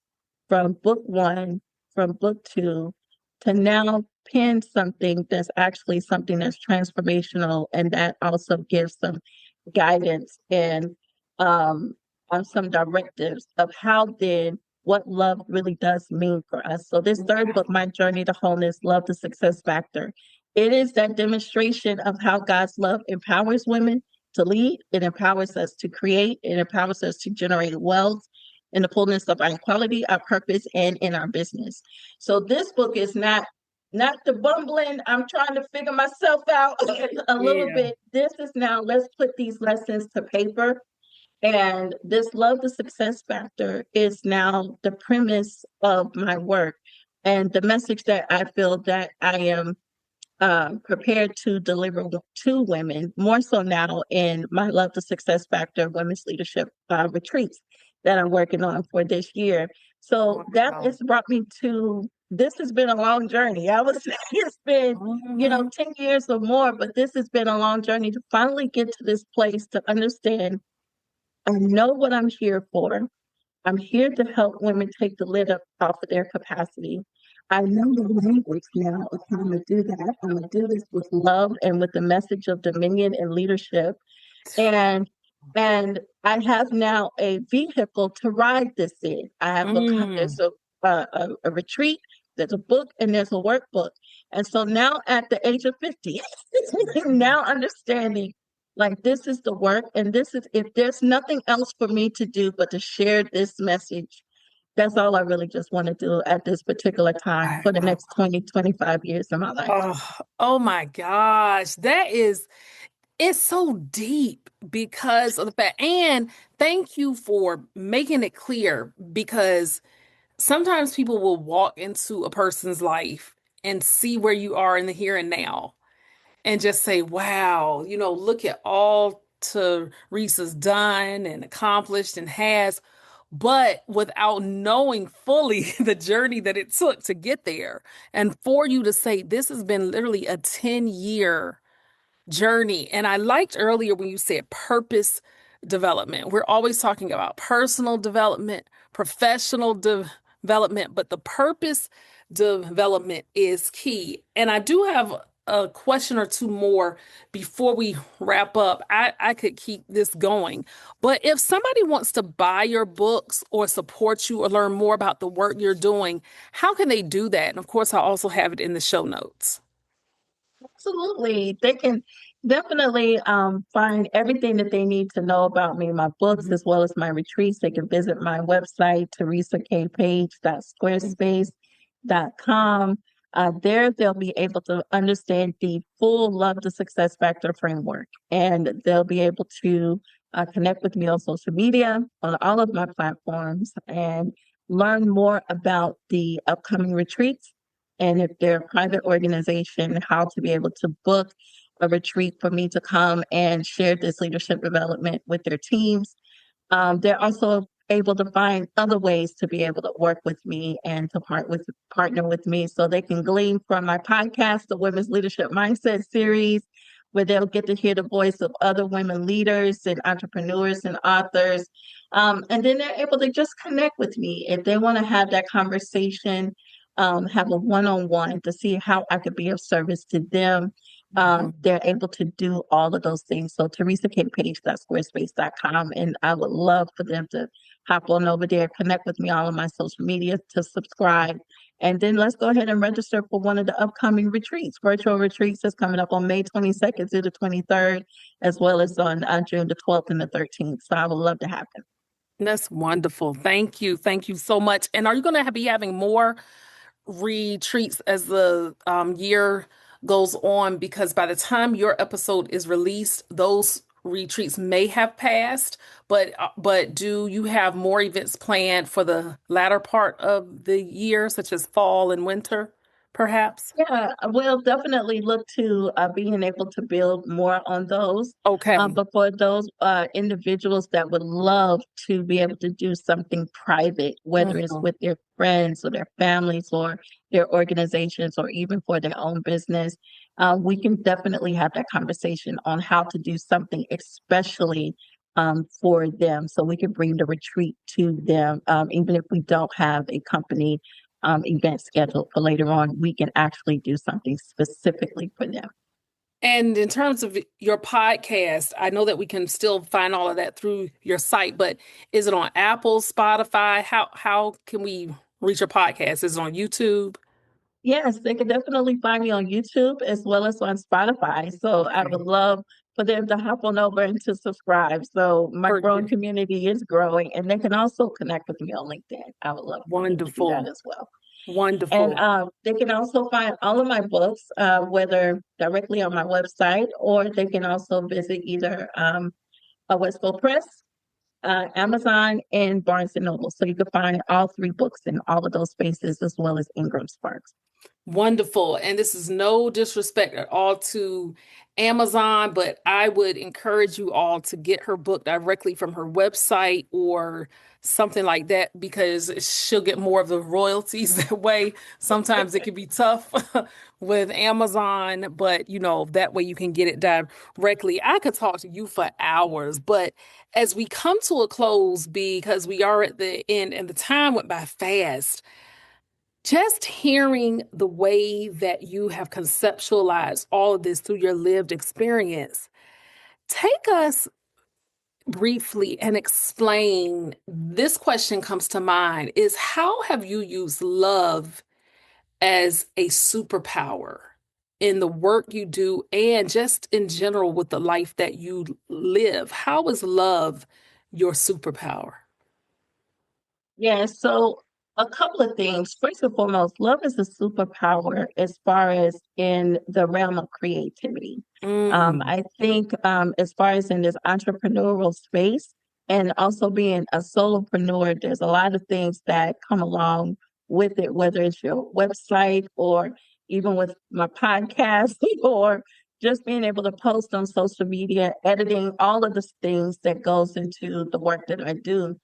Speaker 2: from book one, from book two, to now pen something that's actually something that's transformational and that also gives some guidance and um, on some directives of how then what love really does mean for us. So this third book, My Journey to Wholeness, Love the Success Factor, it is that demonstration of how God's love empowers women to lead. It empowers us to create. It empowers us to generate wealth in the fullness of our equality, our purpose, and in our business. So this book is not the bumbling, I'm trying to figure myself out a little
Speaker 1: Yeah.
Speaker 2: bit. This is now, let's put these lessons to paper. And this love the success factor is now the premise of my work and the message that I feel that I am prepared to deliver to women, more so now in my Love the Success Factor Women's Leadership retreats that I'm working on for this year. So that
Speaker 1: Wow.
Speaker 2: has brought me to this has been a long journey. I would say it's been,
Speaker 1: Mhm.
Speaker 2: 10 years or more, but this has been a long journey to finally get to this place to understand I know what I'm here for. I'm here to help women take the lid up off of their capacity. I know the language now of how to do that. I'm going to do this with love and with the message of dominion and leadership. And and I have now a vehicle to ride this in. I have
Speaker 1: Mm.
Speaker 2: there's a retreat, there's a book, and there's a workbook. And so now at the age of 50, now understanding like this is the work, and this is if there's nothing else for me to do but to share this message, that's all I really just want to do at this particular time for the
Speaker 1: Wow.
Speaker 2: next 20, 25 years of my life.
Speaker 1: Oh my gosh. It's so deep because of the fact, and thank you for making it clear because sometimes people will walk into a person's life and see where you are in the here and now and just say, wow, look at all Teresa's done and accomplished and has, but without knowing fully the journey that it took to get there. And for you to say, this has been literally a 10-year journey. And I liked earlier when you said purpose development. We're always talking about personal development, professional development, but the purpose development is key. And I do have a question or two more before we wrap up. I could keep this going, but if somebody wants to buy your books or support you or learn more about the work you're doing, how can they do that? And of course, I also have it in the show notes.
Speaker 2: Absolutely. They can definitely find everything that they need to know about me, my books,
Speaker 1: Mhm.
Speaker 2: as well as my retreats. They can visit my website, teresakpage.squarespace.com. There, they'll be able to understand the full Love the Success Factor framework, and they'll be able to connect with me on social media, on all of my platforms, and learn more about the upcoming retreats and if they're a private organization, how to be able to book a retreat for me to come and share this leadership development with their teams. They're also able to find other ways to be able to work with me and to partner with me so they can glean from my podcast, the Women's Leadership Mindset series, where they'll get to hear the voice of other women leaders and entrepreneurs and authors. And then they're able to just connect with me if they want to have that conversation, have a one-on-one to see how I could be of service to them. They're able to do all of those things. So teresakpage.squarespace.com. And I would love for them to hop on over there, connect with me all on my social media to subscribe. And then let's go ahead and register for one of the upcoming retreats, virtual retreats that's coming up on May 22nd through the 23rd, as well as on June the 12th and the 13th. So I would love to have them.
Speaker 1: That's wonderful. Thank you. Thank you so much. And are you going to be having more retreats as the year goes on? Because by the time your episode is released, those retreats may have passed, but do you have more events planned for the latter part of the year, such as fall and winter, perhaps?
Speaker 2: Yeah, we'll definitely look to being able to build more on those.
Speaker 1: Okay.
Speaker 2: But for those individuals that would love to be able to do something private, whether it's
Speaker 1: Mhm.
Speaker 2: with their friends or their families or their organizations or even for their own business, we can definitely have that conversation on how to do something especially for them. So we can bring the retreat to them, even if we don't have a company event scheduled for later on, we can actually do something specifically for them.
Speaker 1: And in terms of your podcast, I know that we can still find all of that through your site, but is it on Apple, Spotify? How can we reach your podcast? Is it on YouTube?
Speaker 2: Yes, they can definitely find me on YouTube as well as on Spotify. So I would
Speaker 1: Okay.
Speaker 2: love for them to hop on over and to subscribe. So my growing
Speaker 1: Perfect.
Speaker 2: community is growing, and they can also connect with me on LinkedIn. I would love for them to do that
Speaker 1: Wonderful.
Speaker 2: as well. And
Speaker 1: Wonderful.
Speaker 2: they can also find all of my books, whether directly on my website or they can also visit either a Westfield Press, Amazon, and Barnes and Noble. So you can find all three books in all of those spaces as well as Ingram Sparks.
Speaker 1: Wonderful. And this is no disrespect at all to Amazon, but I would encourage you all to get her book directly from her website or something like that because she'll get more of the royalties that way. Sometimes it can be tough with Amazon, but that way you can get it directly. I could talk to you for hours, but as we come to a close, because we are at the end and the time went by fast. Just hearing the way that you have conceptualized all of this through your lived experience, take us briefly and explain. This question comes to mind is how have you used love as a superpower in the work you do and just in general with the life that you live? How is love your superpower?
Speaker 2: Yeah, so a couple of things. First and foremost, love is a superpower as far as in the realm of creativity.
Speaker 1: Mm,
Speaker 2: I think as far as in this entrepreneurial space and also being a solopreneur, there's a lot of things that come along with it, whether it's your website or even with my podcast or just being able to post on social media, editing, all of the things that goes into the work that I do.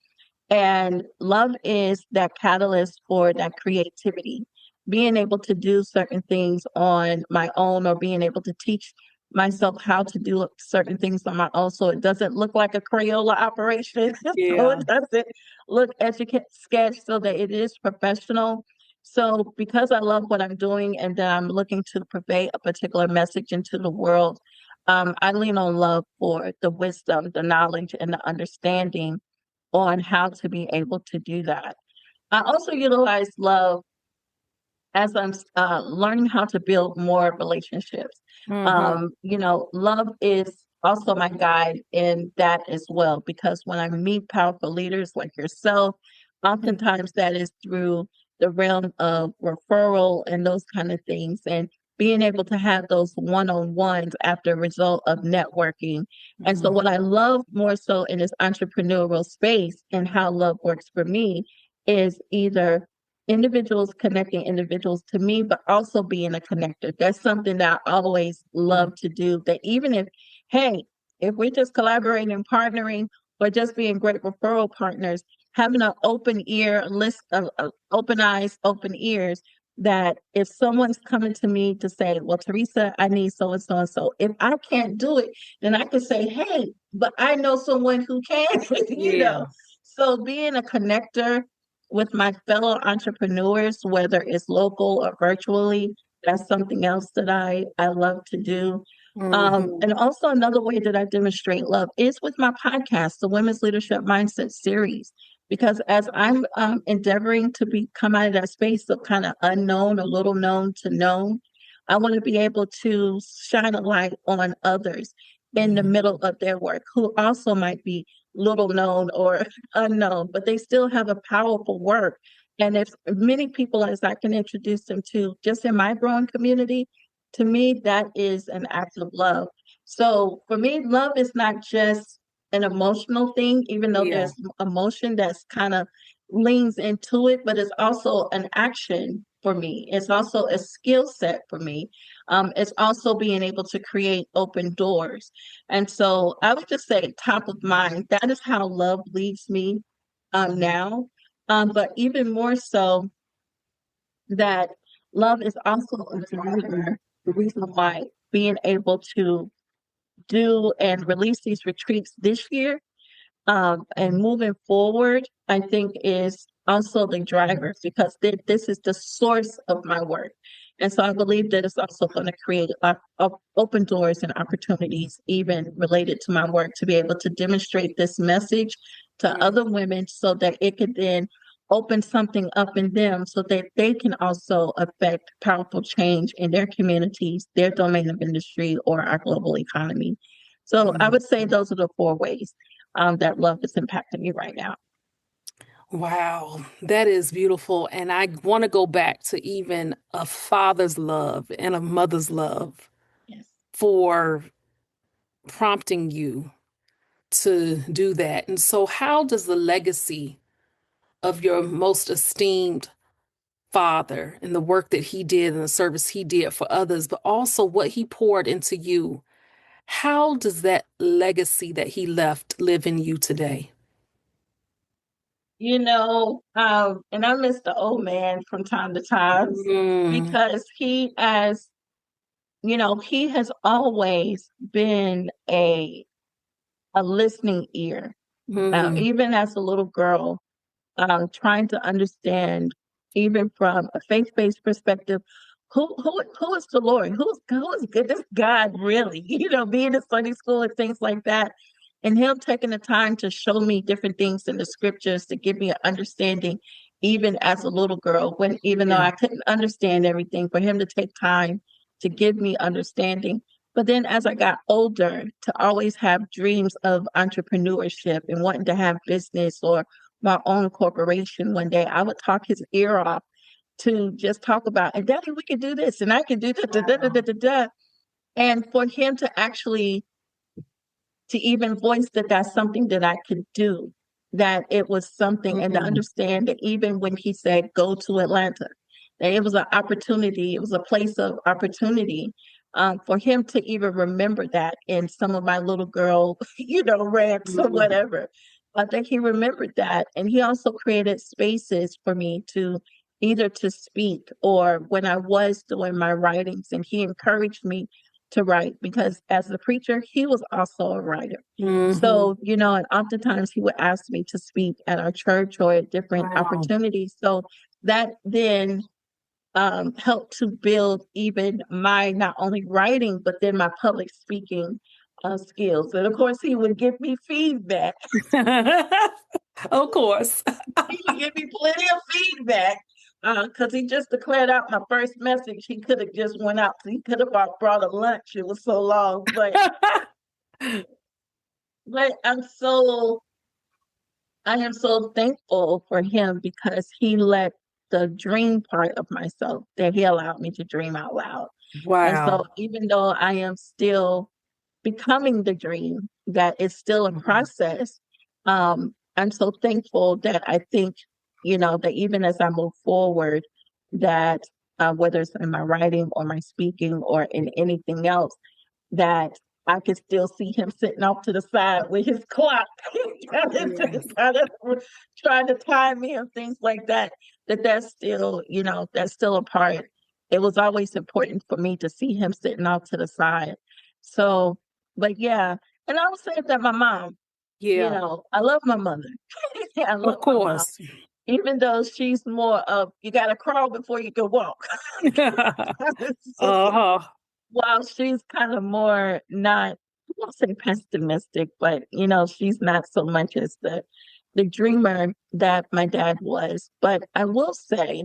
Speaker 2: And love is that catalyst for that creativity. Being able to do certain things on my own or being able to teach myself how to do certain things on my own so it doesn't look like a Crayola operation. So
Speaker 1: yeah.
Speaker 2: it doesn't look educate sketch so that it is professional. So because I love what I'm doing and that I'm looking to convey a particular message into the world, I lean on love for the wisdom, the knowledge, and the understanding on how to be able to do that. I also utilize love as I'm learning how to build more relationships.
Speaker 1: Hmm.
Speaker 2: Love is also my guide in that as well, because when I meet powerful leaders like yourself, oftentimes that is through the realm of referral and those kind of things. And being able to have those one-on-ones after a result of networking. And so what I love more so in this entrepreneurial space and how love works for me is either individuals connecting individuals to me, but also being a connector. That's something that I always love to do. That even if, hey, if we're just collaborating and partnering or just being great referral partners, having an open ear list of open eyes, open ears, that if someone's coming to me to say, well, Teresa, I need so and so and so. If I can't do it, then I can say, hey, but I know someone who can, you
Speaker 1: Yeah.
Speaker 2: know. So being a connector with my fellow entrepreneurs, whether it's local or virtually. That's something else that I love to do.
Speaker 1: Hmm.
Speaker 2: And also another way that I demonstrate love is with my podcast, the Women's Leadership Mindset Series. Because as I'm endeavoring to come out of that space of kind of unknown or little known to known, I want to be able to shine a light on others in the middle of their work who also might be little known or unknown, but they still have a powerful work. And if many people as I can introduce them to just in my growing community, to me, that is an act of love. So for me, love is not just an emotional thing, even though
Speaker 1: Yeah.
Speaker 2: there's emotion that's kind of leans into it, but it's also an action for me. It's also a skill set for me. It's also being able to create open doors. And so I would just say top of mind, that is how love leads me now. But even more so that love is also a driver, the reason why being able to do and release these retreats this year and moving forward, I think is also the drivers because this is the source of my work. And so I believe that it's also going to create open doors and opportunities, even related to my work, to be able to demonstrate this message to
Speaker 1: Yeah.
Speaker 2: other women so that it could then open something up in them so that they can also affect powerful change in their communities, their domain of industry, or our global economy. So I would say those are the four ways that love is impacting me right now.
Speaker 1: Wow, that is beautiful. And I want to go back to even a father's love and a mother's love
Speaker 2: Yes.
Speaker 1: for prompting you to do that. And so, how does the legacy of your most esteemed father and the work that he did and the service he did for others, but also what he poured into you, how does that legacy that he left live in you today?
Speaker 2: And I miss the old man from time to time
Speaker 1: Mm,
Speaker 2: because he has always been a listening ear.
Speaker 1: mhm,
Speaker 2: Even as a little girl, trying to understand, even from a faith-based perspective, who is the Lord? Who is good? This God really? Being in Sunday school and things like that, and Him taking the time to show me different things in the scriptures to give me an understanding, even as a little girl, when even though
Speaker 1: yeah.
Speaker 2: I couldn't understand everything, for Him to take time to give me understanding. But then as I got older, to always have dreams of entrepreneurship and wanting to have business or my own corporation one day, I would talk his ear off to just talk about, and Daddy, we can do this, and I can do that, da, da, da, da,
Speaker 1: Wow.
Speaker 2: da, da. And for him to actually to even voice that that's something that I could do, that it was something, and to
Speaker 1: Mm,
Speaker 2: understand that even when he said, go to Atlanta, that it was an opportunity, it was a place of opportunity. For him to even remember that in some of my little girl, rants or
Speaker 1: mm,
Speaker 2: whatever. I think he remembered that. And he also created spaces for me to either to speak or when I was doing my writings, and he encouraged me to write because as a preacher, he was also a writer.
Speaker 1: mhm.
Speaker 2: So, and oftentimes he would ask me to speak at our church or at different
Speaker 1: Wow.
Speaker 2: opportunities. So that then helped to build even my not only writing, but then my public speaking skills. And of course, he would give me feedback.
Speaker 1: Of course.
Speaker 2: He would give me plenty of feedback because he just declared out my first message. He could have just went out. He could have brought a lunch. It was so long, but I am so thankful for him because he let the dream part of myself that he allowed me to dream out loud. And so
Speaker 1: Wow.
Speaker 2: even though I am still becoming the dream, that it's still a
Speaker 1: Mhm.
Speaker 2: process, I'm so thankful that I think, that even as I move forward, that whether it's in my writing or my speaking or in anything else, that I could still see him sitting off to the side with his clock,
Speaker 1: Yes.
Speaker 2: kind of trying to time me and things like that. That's still, that's still a part. It was always important for me to see him sitting off to the side. So, but yeah, and I would say that my mom,
Speaker 1: Yeah.
Speaker 2: I love my mother. I
Speaker 1: Of
Speaker 2: love my mom,
Speaker 1: course.
Speaker 2: even though she's more of you got to crawl before you can walk. So,
Speaker 1: Uh-huh.
Speaker 2: while she's kind of more not, I won't say pessimistic, but she's not so much as the dreamer that my dad was. But I will say,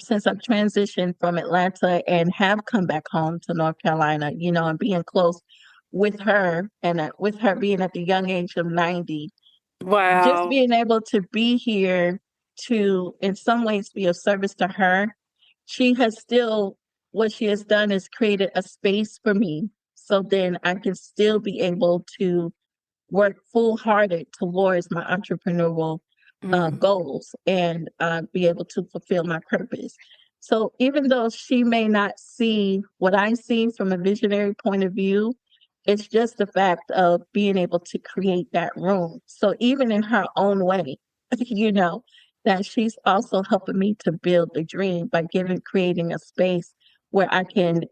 Speaker 2: since I've transitioned from Atlanta and have come back home to North Carolina, and being close with her, and with her being at the young age of 90, just
Speaker 1: Wow.
Speaker 2: being able to be here to, in some ways, be of service to her, she has still, what she has done is created a space for me so then I can still be able to work full-hearted towards my entrepreneurial
Speaker 1: Mm,
Speaker 2: goals and be able to fulfill my purpose. So even though she may not see what I see from a visionary point of view, it's just the fact of being able to create that room. So even in her own way, you know, that she's also helping me to build the dream by creating a space where I can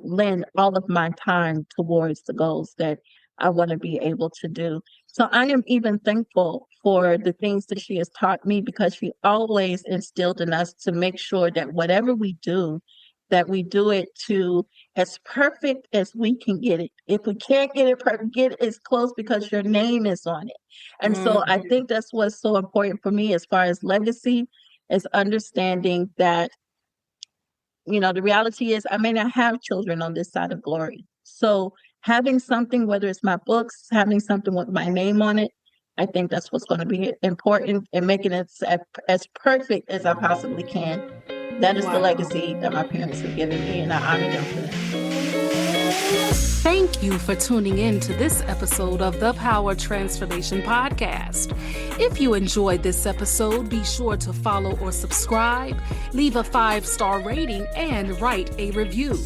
Speaker 2: lend all of my time towards the goals that I want to be able to do. So I am even thankful for the things that she has taught me because she always instilled in us to make sure that whatever we do, that we do it to as perfect as we can get it. If we can't get it perfect, get it as close because your name is on it. And so I
Speaker 1: mm,
Speaker 2: think that's what's so important for me as far as legacy is understanding that, you know, the reality is I may not have children on this side of glory. So having something, whether it's my books, having something with my name on it, I think that's what's going to be important and making it as perfect as I possibly can. That is the
Speaker 1: wow.
Speaker 2: legacy that my parents have given me, and I honor them for that.
Speaker 1: Thank you for tuning in to this episode of the Power Transformation Podcast. If you enjoyed this episode, be sure to follow or subscribe, leave a 5-star rating, and write a review.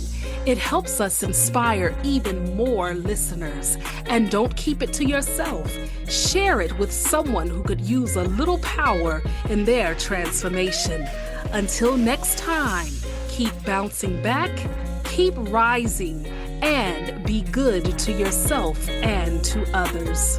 Speaker 1: It helps us inspire even more listeners. And don't keep it to yourself. Share it with someone who could use a little power in their transformation. Until next time, keep bouncing back, keep rising, and be good to yourself and to others.